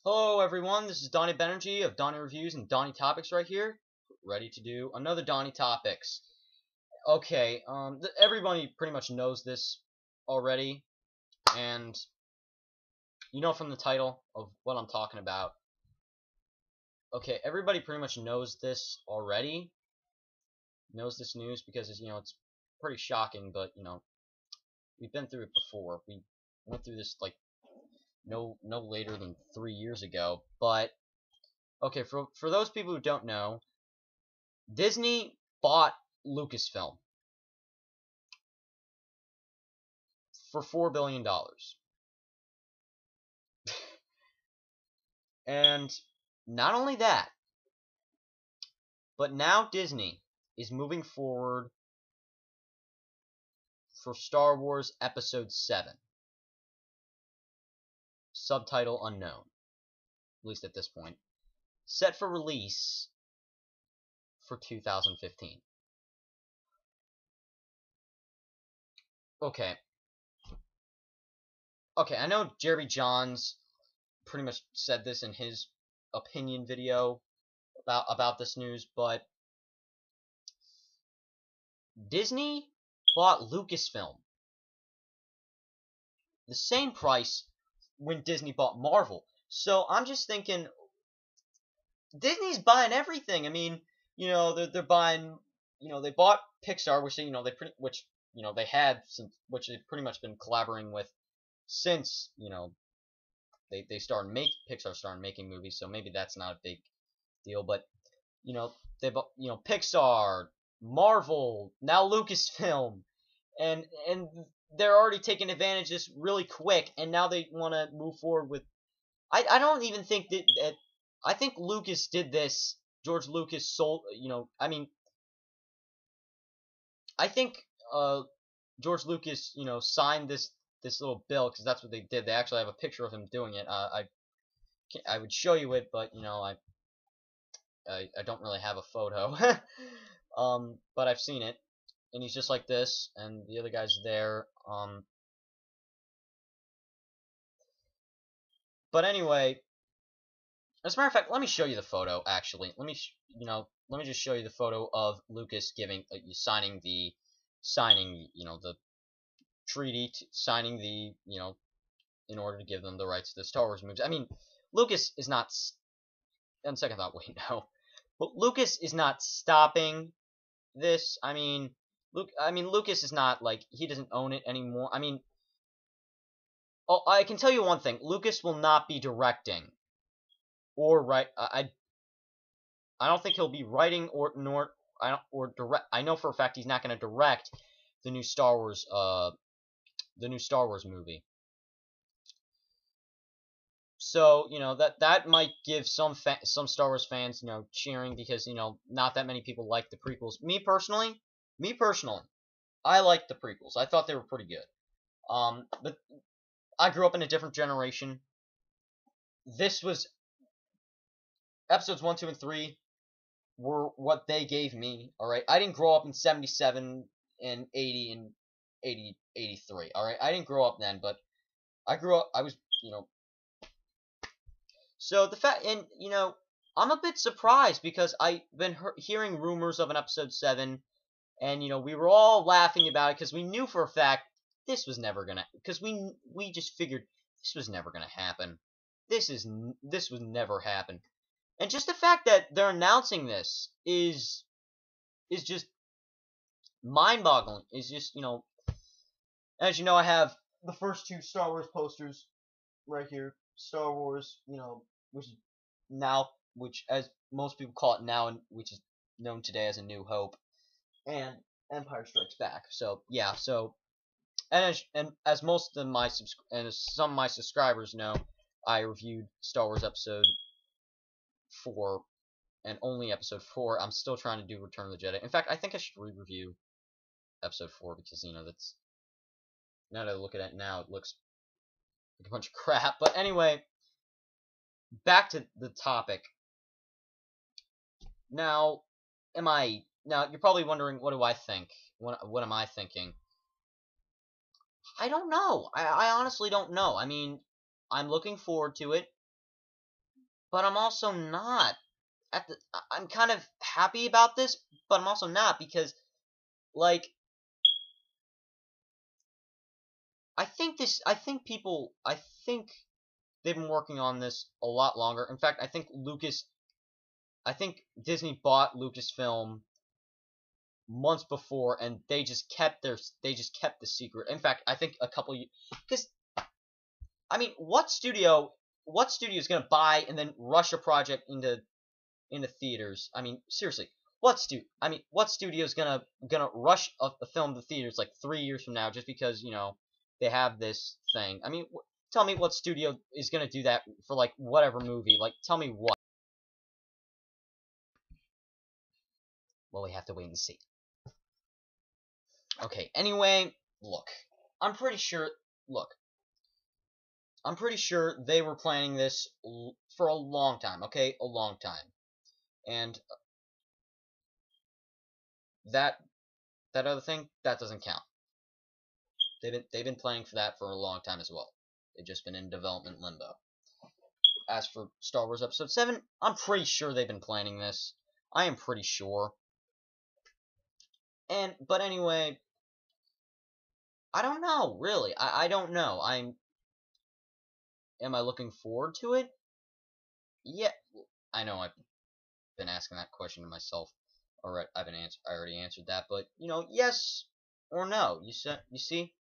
Hello everyone, this is Doni Benergy of Doni Reviews and Doni Topics right here, ready to do another Doni Topics. Okay, everybody pretty much knows this already, and you know from the title of what I'm talking about. Okay, everybody pretty much knows this already, knows this news because it's pretty shocking, but we've been through it before. We went through this like no later than 3 years ago. But okay, for those people who don't know, Disney bought Lucasfilm for $4 billion. And not only that, but now Disney is moving forward for Star Wars Episode VII. Subtitle unknown, at least at this point. Set for release for 2015. Okay, I know Jerry Johns pretty much said this in his opinion video about this news, but Disney bought Lucasfilm the same price when Disney bought Marvel. So I'm just thinking, Disney's buying everything. I mean, they're buying, they bought Pixar, which they had some, which they've pretty much been collaborating with since they started Pixar started making movies. So maybe that's not a big deal, but they bought Pixar, Marvel, now Lucasfilm, and they're already taking advantage of this really quick, and now they want to move forward with. I don't even think that I think Lucas did this. George Lucas sold. I think George Lucas signed this little bill because that's what they did. They actually have a picture of him doing it. I would show you it, but I don't really have a photo. But I've seen it, and he's just like this, and the other guy's there. But anyway, as a matter of fact, let me show you the photo. Actually, let me just show you the photo of Lucas signing the treaty, signing in order to give them the rights to the Star Wars movies. I mean, Lucas is not. On second thought, wait, no, but Lucas is not stopping this. I mean, Lucas is not he doesn't own it anymore. I mean, I can tell you one thing: Lucas will not be directing or write. I don't think he'll be writing or direct. I know for a fact he's not going to direct the new Star Wars movie. So that might give some Star Wars fans cheering because not that many people like the prequels. Me personally, I liked the prequels. I thought they were pretty good. But I grew up in a different generation. This was episodes 1, 2, and 3 were what they gave me. All right, I didn't grow up in 77 and 80 and 83. All right, I didn't grow up then, but I grew up. I was So the fact, and I'm a bit surprised because I've been hearing rumors of an episode 7, and we were all laughing about it because we knew for a fact this was never gonna. Because we just figured this was never gonna happen. This would never happen, and just the fact that they're announcing this is just mind-boggling. Is just as you know, I have the first 2 Star Wars posters right here. Star Wars, which as most people call it now, and which is known today as A New Hope, and Empire Strikes Back. So yeah, and as most of some of my subscribers know, I reviewed Star Wars Episode 4, and only Episode 4. I'm still trying to do Return of the Jedi. In fact, I think I should re-review Episode 4 because that's, now that I look at it now, it looks like a bunch of crap. But anyway, back to the topic. Now, am I Now, you're probably wondering, what do I think? What am I thinking? I don't know. I honestly don't know. I mean, I'm looking forward to it, but I'm also not. I'm kind of happy about this, but I'm also not, because, like, I think they've been working on this a lot longer. In fact, I think Disney bought Lucasfilm months before, and they just kept the secret. In fact, I think a couple years, because, I mean, what studio is gonna buy and then rush a project into theaters? I mean, seriously, what studio is gonna rush a film to theaters like 3 years from now just because, you know, they have this thing? I mean, tell me what studio is gonna do that for, like, whatever movie? Like, tell me what. Well, we have to wait and see. Okay, anyway, look, I'm pretty sure they were planning this for a long time, okay? A long time. And that other thing, that doesn't count. They've been planning for that for a long time as well. They've just been in development limbo. As for Star Wars Episode 7, I'm pretty sure they've been planning this. I am pretty sure. But anyway, I don't know, really. I don't know. Am I looking forward to it? Yeah, I know I've been asking that question to myself. Alright, I already answered that, but, you know, yes or no. You see?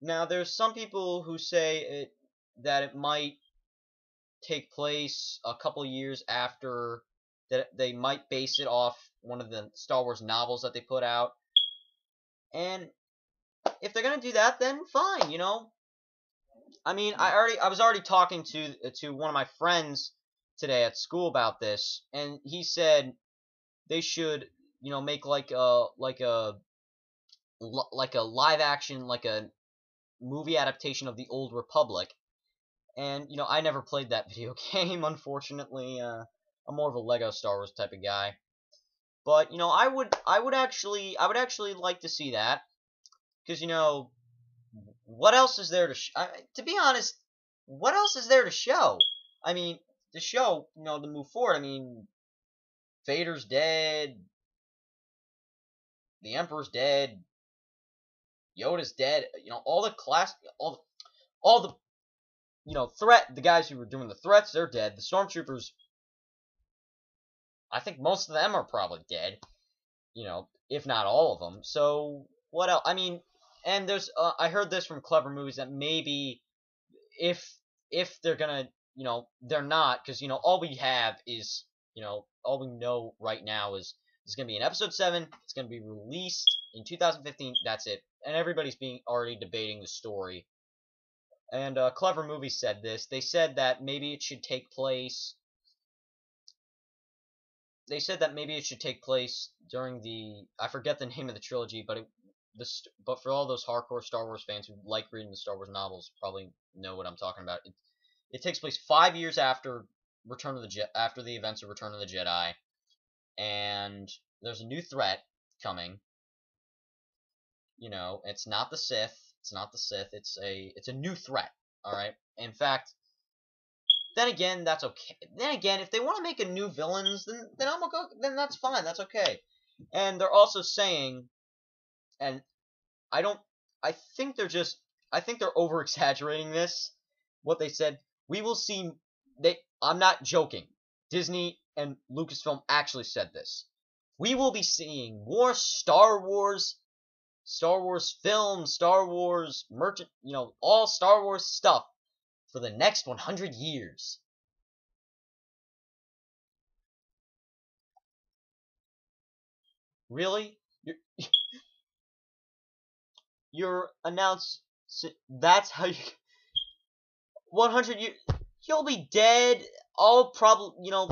Now, there's some people who say that it might take place a couple years after, that they might base it off one of the Star Wars novels that they put out. And if they're gonna do that, then fine, you know. I mean, I was already talking to one of my friends today at school about this, and he said they should, you know, make like a live action, like a movie adaptation of the Old Republic. And, you know, I never played that video game, unfortunately. I'm more of a Lego Star Wars type of guy. But, you know, I would actually like to see that, because, you know, what else is there to be honest, what else is there to show? I mean, to show, you know, to move forward. I mean, Vader's dead, the Emperor's dead, Yoda's dead. You know, all the you know, the guys who were doing the threats, they're dead. The stormtroopers, I think most of them are probably dead. You know, if not all of them. So what else? I mean, and there's I heard this from Clever Movies that maybe if they're gonna, you know, they're not, because, you know, all we have is, you know, all we know right now is there's gonna be an episode 7. It's gonna be released in 2015. That's it. And everybody's already debating the story. And Clever Movies said this. They said that maybe it should take place. They said that maybe it should take place during the, I forget the name of the trilogy, but but for all those hardcore Star Wars fans who like reading the Star Wars novels, probably know what I'm talking about. It takes place 5 years after after the events of Return of the Jedi, and there's a new threat coming. You know, it's not the Sith. It's not the Sith. It's a new threat. All right. In fact, then again, that's okay. Then again, if they want to make a new villains, then I'm okay. Then that's fine. That's okay. And they're also saying, and I think they're over exaggerating this. What they said, we will see. I'm not joking. Disney and Lucasfilm actually said this. We will be seeing more Star Wars films, Star Wars merchant, you know, all Star Wars stuff for the next 100 years. Really? You're announced. That's how you. 100 years. You'll be dead. All probably, you know,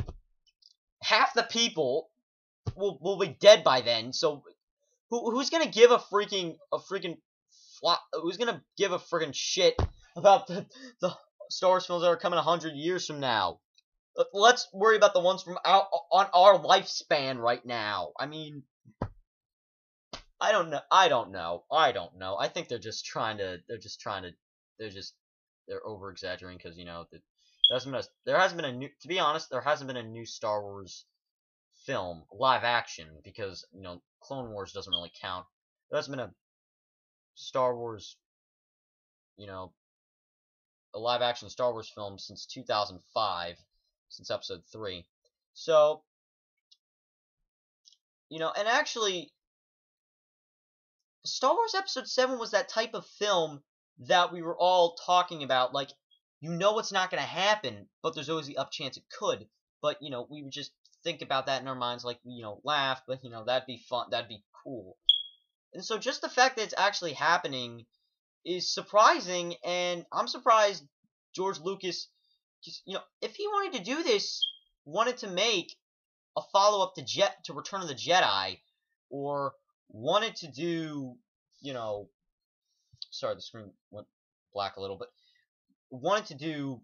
half the people will be dead by then. So who's gonna give who's gonna give a freaking shit about the Star Wars films that are coming 100 years from now? Let's worry about the ones from on our lifespan right now. I mean, I don't know. I don't know. I don't know. I think they're just trying to. They're over exaggerating because there hasn't been a new. To be honest, there hasn't been a new Star Wars film live action because Clone Wars doesn't really count. There hasn't been a Star Wars, a live action Star Wars film since 2005, since Episode 3. So, and actually, Star Wars Episode 7 was that type of film that we were all talking about. Like, it's not going to happen, but there's always the up chance it could. But, we would just think about that in our minds, like, laugh, but, that'd be fun, that'd be cool. And so just the fact that it's actually happening is surprising, and I'm surprised George Lucas, just, if he wanted to do this, wanted to make a follow-up to Return of the Jedi, or wanted to do, sorry, the screen went black a little, but wanted to do,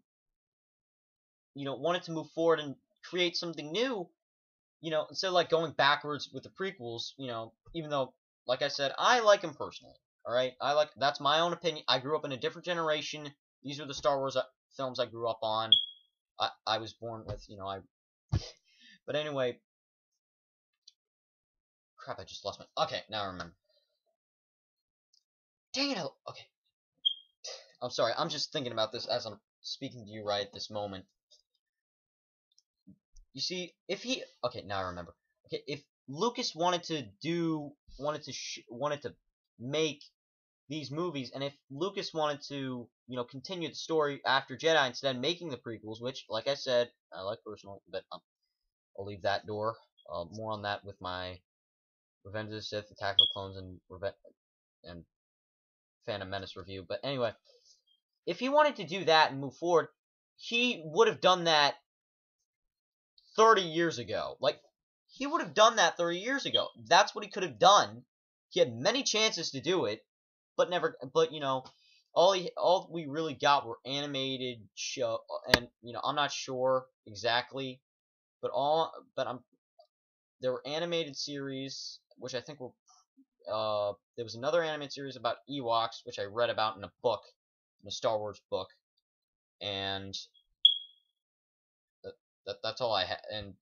wanted to move forward and create something new, instead of like going backwards with the prequels, even though, like I said, I like him personally. All right, that's my own opinion. I grew up in a different generation. These are the Star Wars films I grew up on. I was born with, But anyway, crap! I just lost my. Okay, now I remember. Dang it! Okay, I'm sorry. I'm just thinking about this as I'm speaking to you right at this moment. You see, now I remember. Okay, if Lucas wanted to make these movies, and if Lucas wanted to, continue the story after Jedi instead of making the prequels, which, like I said, I like personally, but I'll leave that door. More on that with my Revenge of the Sith, Attack of the Clones, and Phantom Menace review. But anyway, if he wanted to do that and move forward, he would have done that 30 years ago. Like, he would have done that 30 years ago. That's what he could have done. He had many chances to do it, but never. But all we really got were animated show, and I'm not sure exactly, but there were animated series, which I think were. There was another animated series about Ewoks, which I read about in a book, in a Star Wars book, and that's all I had. And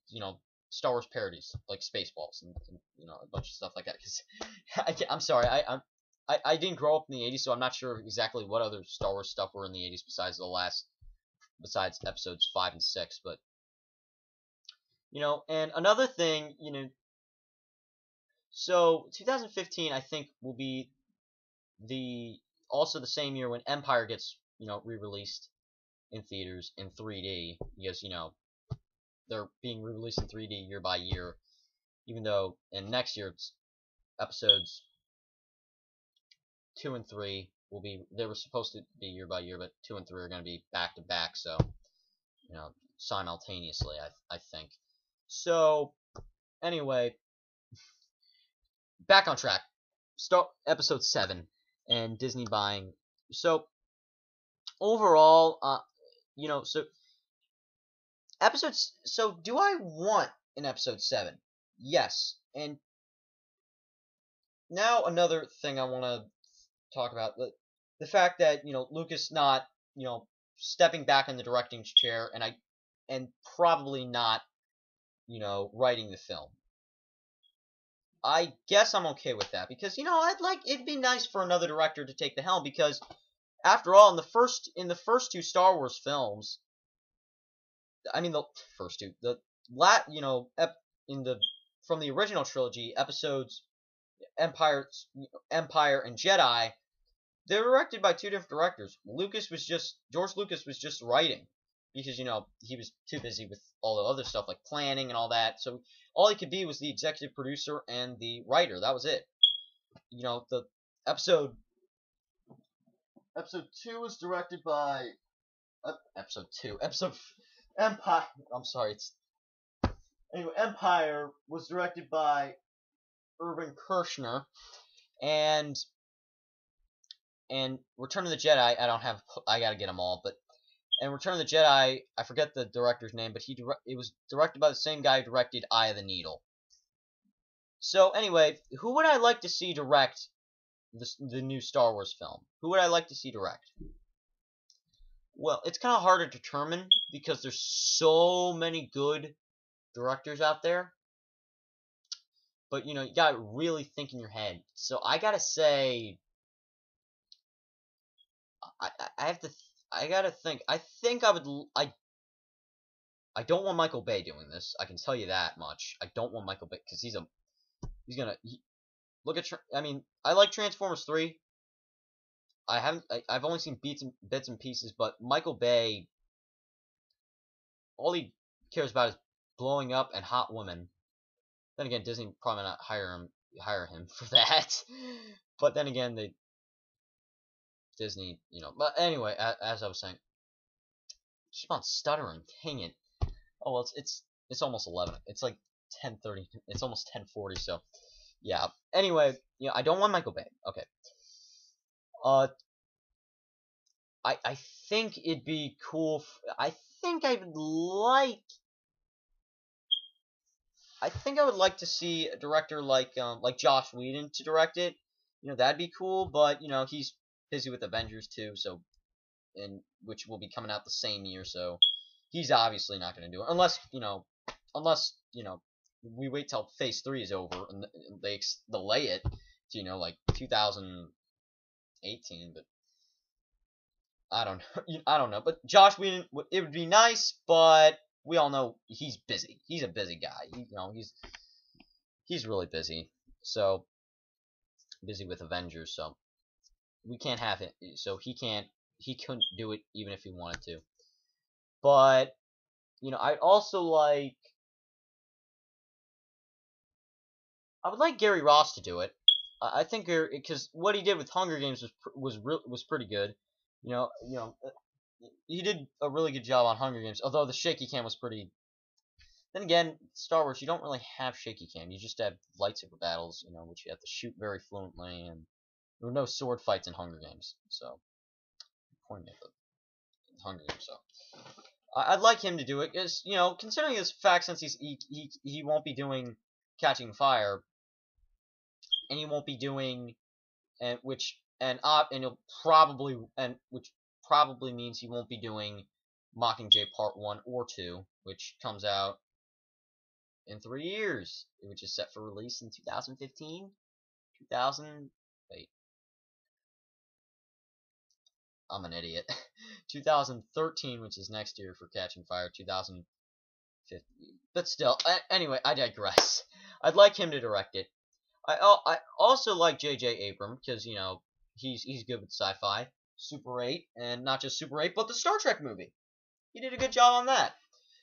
Star Wars parodies like Spaceballs and a bunch of stuff like that. Because I'm sorry, I didn't grow up in the 80s, so I'm not sure exactly what other Star Wars stuff were in the 80s besides episodes 5 and 6. But and another thing, so 2015 I think will be also the same year when Empire gets re-released in theaters in 3D, because they're being re-released in 3D year by year, even though next year it's episodes 2 and 3 they were supposed to be year by year, but 2 and 3 are going to be back to back, so simultaneously, I think. So anyway, back on track. Episode 7 and Disney buying. So overall, so do I want an episode 7? Yes. And now another thing I want to talk about, the fact that Lucas not stepping back in the directing chair, and probably not writing the film. I guess I'm okay with that, because it'd be nice for another director to take the helm, because after all, in the first two Star Wars films, I mean the first two, from the original trilogy, episodes Empire and Jedi, they were directed by two different directors. George Lucas was just writing, because he was too busy with all the other stuff like planning and all that. So all he could be was the executive producer and the writer. That was it. The episode 2 was directed by Empire. I'm sorry. Empire was directed by Irvin Kershner, and Return of the Jedi, I gotta get them all, and Return of the Jedi, I forget the director's name, but it was directed by the same guy who directed Eye of the Needle. So anyway, who would I like to see direct the new Star Wars film? Who would I like to see direct? Well, it's kind of hard to determine because there's so many good directors out there. But you know, you gotta really think in your head. So I gotta say, I have to. I gotta think. I think I would. I don't want Michael Bay doing this. I can tell you that much. I don't want Michael Bay because he's gonna look at. I mean, I like Transformers 3. I haven't. I've only seen bits and pieces, but Michael Bay, all he cares about is blowing up and hot women. Then again, Disney probably not hire him for that. But then again, Disney, you know. But anyway, as I was saying, keep on stuttering. Dang it. Oh well, it's almost 11. It's like 10:30. It's almost 10:40. So yeah. Anyway, you know, I don't want Michael Bay. Okay. I think it'd be cool. I think I would like to see a director like Joss Whedon to direct it. You know, that'd be cool. But you know, he's busy with Avengers too, so which will be coming out the same year. So he's obviously not going to do it unless you know we wait till Phase 3 is over and they delay it to like 2018. But I don't know. I don't know. But Joss Whedon, it would be nice, but we all know he's busy. He's a busy guy. He's really busy. So busy with Avengers. So we can't have it. So he couldn't do it even if he wanted to. But you know, I would like Gary Ross to do it. I think because what he did with Hunger Games was pretty good. You know, he did a really good job on Hunger Games. Although the shaky cam was pretty. Then again, Star Wars, you don't really have shaky cam. You just have lightsaber battles, you know, which you have to shoot very fluently, and there were no sword fights in Hunger Games. So, pointing at the Hunger Games. So, I'd like him to do it, because you know, considering his fact, since he won't be doing Catching Fire, and he won't be doing, which probably means he won't be doing Mockingjay Part 1 or 2, which comes out in 3 years, which is set for release in 2015, 2000. Wait, I'm an idiot. 2013, which is next year for Catching Fire. 2015, but still. Anyway, I digress. I'd like him to direct it. I also like J.J. Abrams because you know he's good with sci-fi, Super 8, and not just Super 8, but the Star Trek movie. He did a good job on that.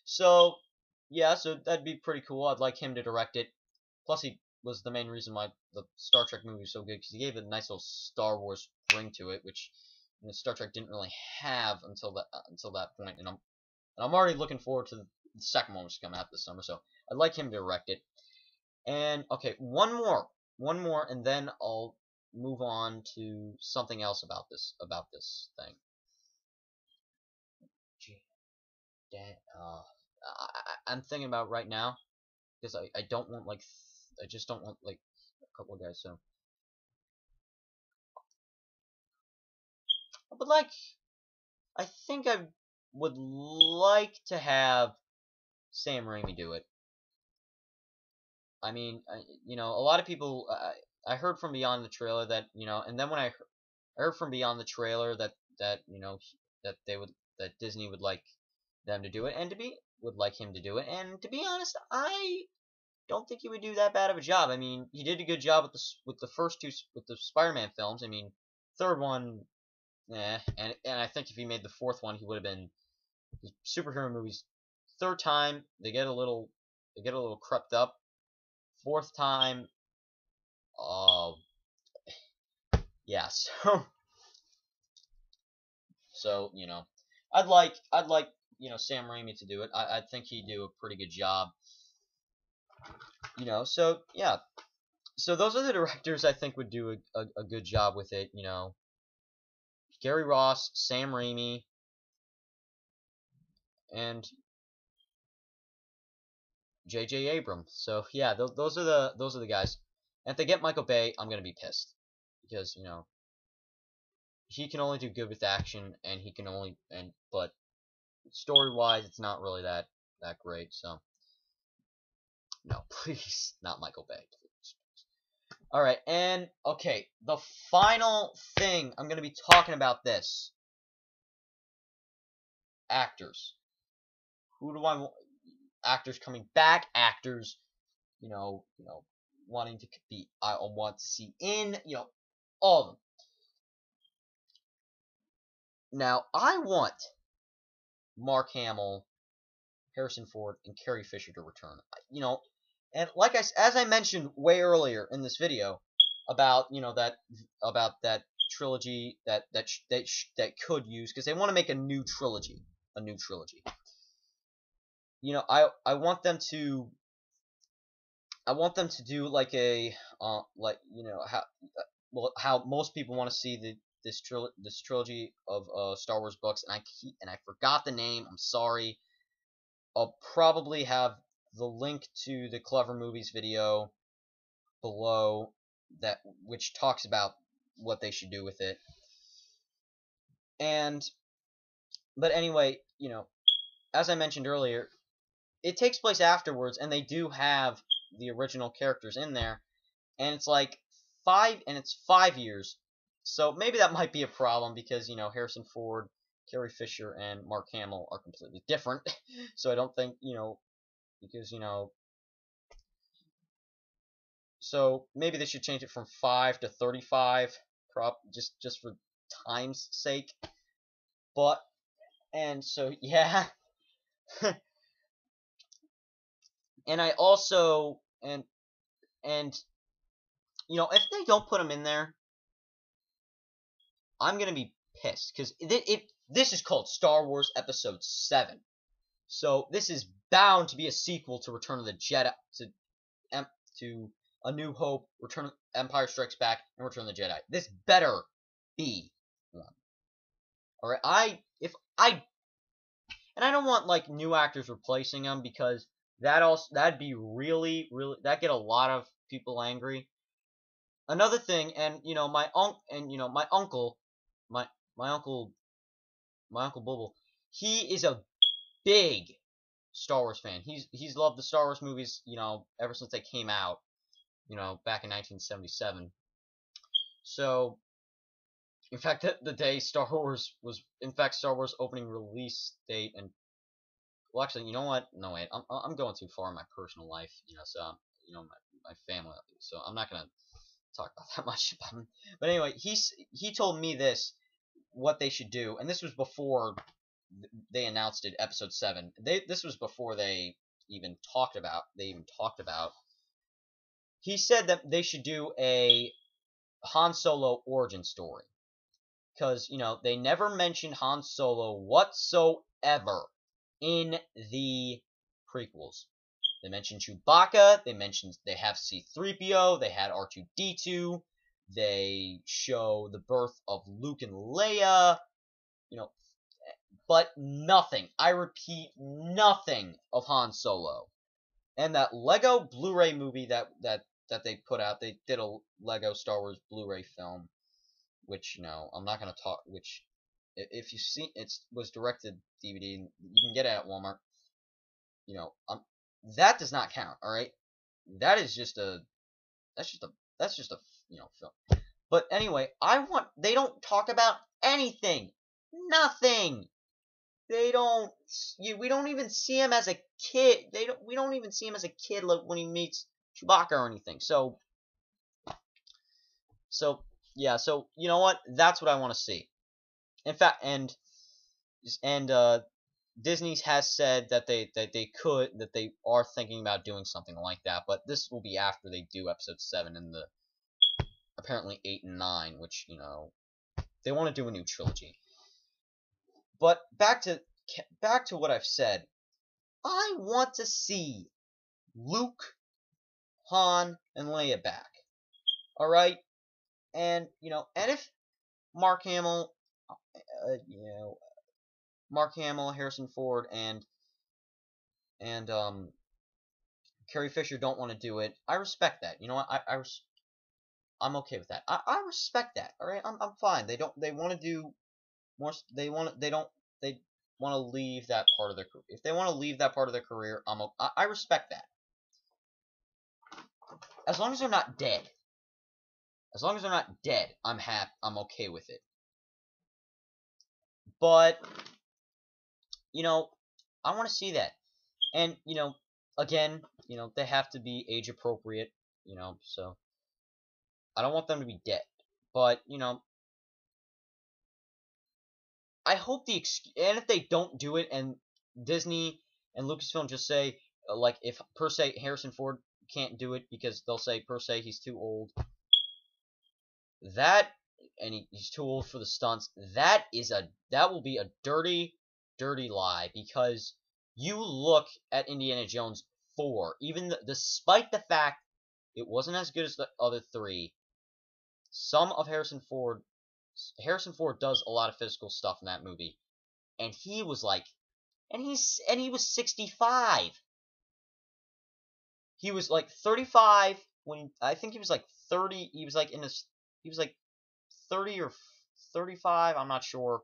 So yeah, so that'd be pretty cool. I'd like him to direct it. Plus, he was the main reason why the Star Trek movie was so good because he gave a nice little Star Wars ring to it, which Star Trek didn't really have until that point. And I'm already looking forward to the second one, which is coming out this summer. So I'd like him to direct it. And okay, one more, and then I'll move on to something else about this thing. I'm thinking about right now because I don't want I just don't want a couple of guys. So I think I would like to have Sam Raimi do it. I mean, you know, a lot of people. I heard from beyond the trailer that and then when I heard from beyond the trailer that that Disney would like them to do it, and would like him to do it. And to be honest, I don't think he would do that bad of a job. I mean, he did a good job with the first two with the Spider-Man films. I mean, third one, and I think if he made the fourth one, he would have been superhero movies. Third time, they get a little crept up. Fourth time, yeah. So you know, I'd like Sam Raimi to do it. I think he'd do a pretty good job. You know, so yeah. So those are the directors I think would do a good job with it. You know, Gary Ross, Sam Raimi, and J.J. Abrams. So yeah, those are the guys. And if they get Michael Bay, I'm gonna be pissed because he can only do good with action, and he can only but story wise, it's not really that great. So no, please, not Michael Bay. Please. All right, and okay, the final thing I'm gonna be talking about this actors. Who do I want? Actors coming back, actors, wanting to be, I want to see in, all of them. Now, I want Mark Hamill, Harrison Ford, and Carrie Fisher to return. And as I mentioned way earlier in this video about, that trilogy that could use, because they want to make a new trilogy. I want them to do like a how most people want to see this trilogy of Star Wars books, and I forgot the name. I'm sorry. I'll probably have the link to the Clever Movies video below which talks about what they should do with it. But anyway, as I mentioned earlier, it takes place afterwards, and they do have the original characters in there, and it's like 5 years, so maybe that might be a problem because Harrison Ford, Carrie Fisher, and Mark Hamill are completely different. So I don't think because so maybe they should change it from 5 to 35, just for time's sake. And so yeah. And I also and if they don't put them in there, I'm gonna be pissed because this is called Star Wars Episode VII, so this is bound to be a sequel to Return of the Jedi, to A New Hope, Empire Strikes Back, and Return of the Jedi. This better be one. All right, and I don't want like new actors replacing them because that'd be really that'd get a lot of people angry. Another thing, and my uncle Bubble, he is a big Star Wars fan. He's loved the Star Wars movies, ever since they came out, back in 1977. So, in fact, the day Star Wars opening release date, and well, actually, you know what? No, wait, I'm going too far in my personal life, so my family, so I'm not gonna talk about that much. But anyway, he told me what they should do, and this was before they announced it, Episode 7. This was before they even talked about. He said that they should do a Han Solo origin story, because they never mentioned Han Solo whatsoever in the prequels. They mentioned Chewbacca. They have C-3PO. They had R2-D2. They show the birth of Luke and Leia. But nothing. I repeat, nothing of Han Solo. And that Lego Blu-ray movie that they put out, they did a Lego Star Wars Blu-ray film, which I'm not gonna talk. Which, if you see, it was directed DVD. You can get it at Walmart. That does not count. All right, that's just a film. But anyway, they don't talk about anything, nothing. We don't even see him as a kid. We don't even see him as a kid when he meets Chewbacca or anything. So yeah. So you know what? That's what I want to see. In fact, and Disney has said that they are thinking about doing something like that, but this will be after they do Episode 7 and apparently 8 and 9, which they want to do a new trilogy. But back to what I've said. I want to see Luke, Han, and Leia back. All right, and and if Mark Hamill, Harrison Ford, and Carrie Fisher don't want to do it. I respect that. You know what? I'm okay with that. I respect that. All right, I'm fine. They want to do more. They want to leave that part of their career. If they want to leave that part of their career, I respect that. As long as they're not dead. As long as they're not dead, I'm okay with it. But you know, I want to see that. And you know, again, you know, they have to be age appropriate. You know, so I don't want them to be dead. But you know, I hope and if they don't do it, and Disney and Lucasfilm just say, like, if per se Harrison Ford can't do it because they'll say per se he's too old. And he's too old for the stunts. That will be a dirty, dirty lie, because you look at Indiana Jones 4, even despite the fact it wasn't as good as the other 3. Some of Harrison Ford does a lot of physical stuff in that movie, and he was like, and he was 65. He was like 35 when I think he was like 30. He was like he was like 30 or 35. I'm not sure.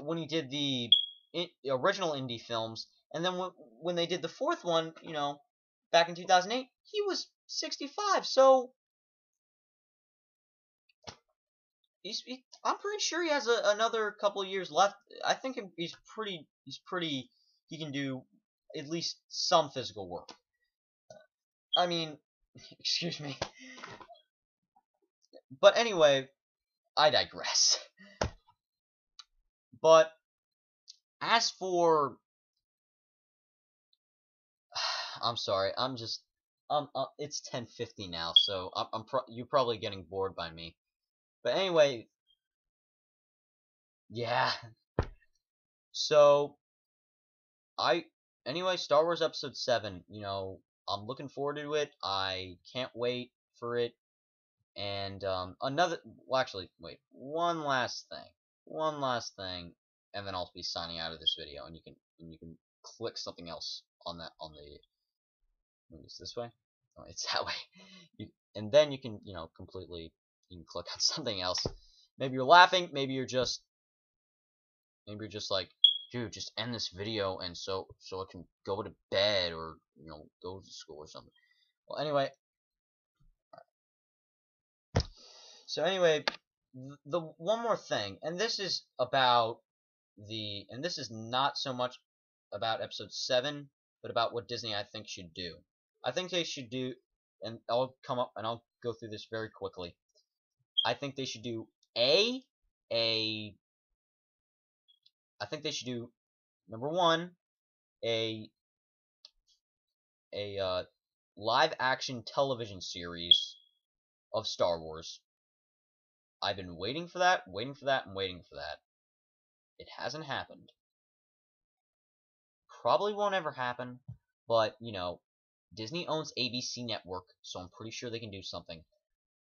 When he did the original indie films, and then when they did the 4th one, you know, back in 2008, he was 65. So I'm pretty sure he has another couple of years left. I think he can do at least some physical work. I mean, excuse me. But anyway, I digress. But as for, I'm sorry, it's 10:50 now, so you're probably getting bored by me. But anyway, yeah. So anyway, Star Wars Episode 7, you know, I'm looking forward to it. I can't wait for it. And actually, wait, one last thing, and then I'll be signing out of this video, and you can click something else on the maybe it's this way. Oh, it's that way. And then you can, you know, you can click on something else. Maybe you're laughing, maybe you're just like, dude, just end this video and so I can go to bed, or, you know, go to school or something. Well, anyway. So anyway, the one more thing, and this is not so much about Episode 7, but about what Disney, I think, should do. I think they should do, and I'll go through this very quickly. I think they should do I think they should do, number 1, a live action television series of Star Wars. I've been waiting for that. It hasn't happened. Probably won't ever happen, but, you know, Disney owns ABC Network, so I'm pretty sure they can do something.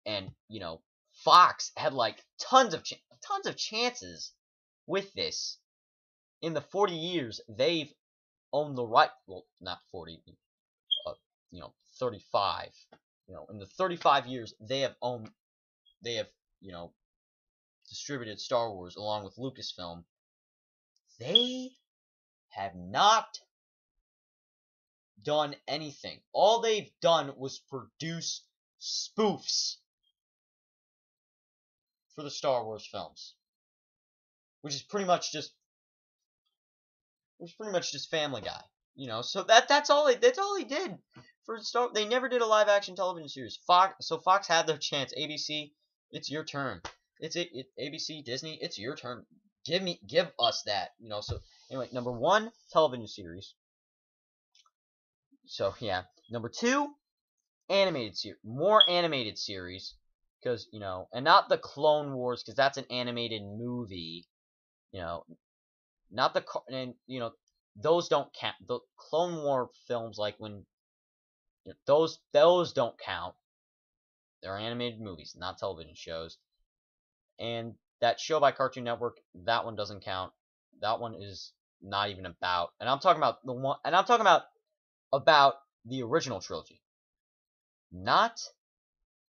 And, you know, Fox had like tons of chances with this. In the 40 years they've owned the right, well, not 40, you know, 35. You know, in the 35 years they have, you know, distributed Star Wars along with Lucasfilm. They have not done anything. All they've done was produce spoofs for the Star Wars films, which is pretty much just Family Guy, you know. So that's all he did for Star. They never did a live action television series. Fox had their chance. ABC, it's your turn. ABC, Disney, it's your turn. Give us that, you know. So anyway, number 1, television series. So yeah, number 2, more animated series, because, you know, and not the Clone Wars, because that's an animated movie, you know. Not the, and, you know, those don't count. The Clone War films, like, when, you know, those don't count. They're animated movies, not television shows. And that show by Cartoon Network, that one doesn't count. That one is not even about. And I'm talking about about the original trilogy, not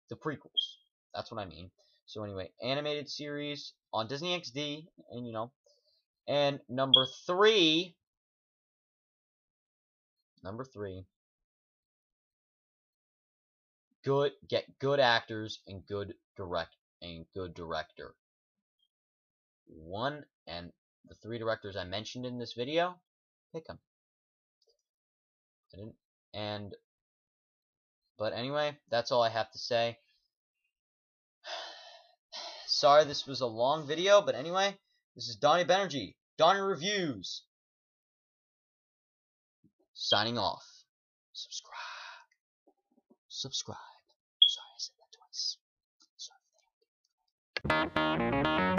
the prequels. That's what I mean. So anyway, animated series on Disney XD, and and number three, get good actors and good director. One and the three directors I mentioned in this video, pick them. But anyway, that's all I have to say. Sorry this was a long video, but anyway, this is Donnie Banerjee, Donnie Reviews, signing off. Subscribe. Sorry, I said that twice. Sorry.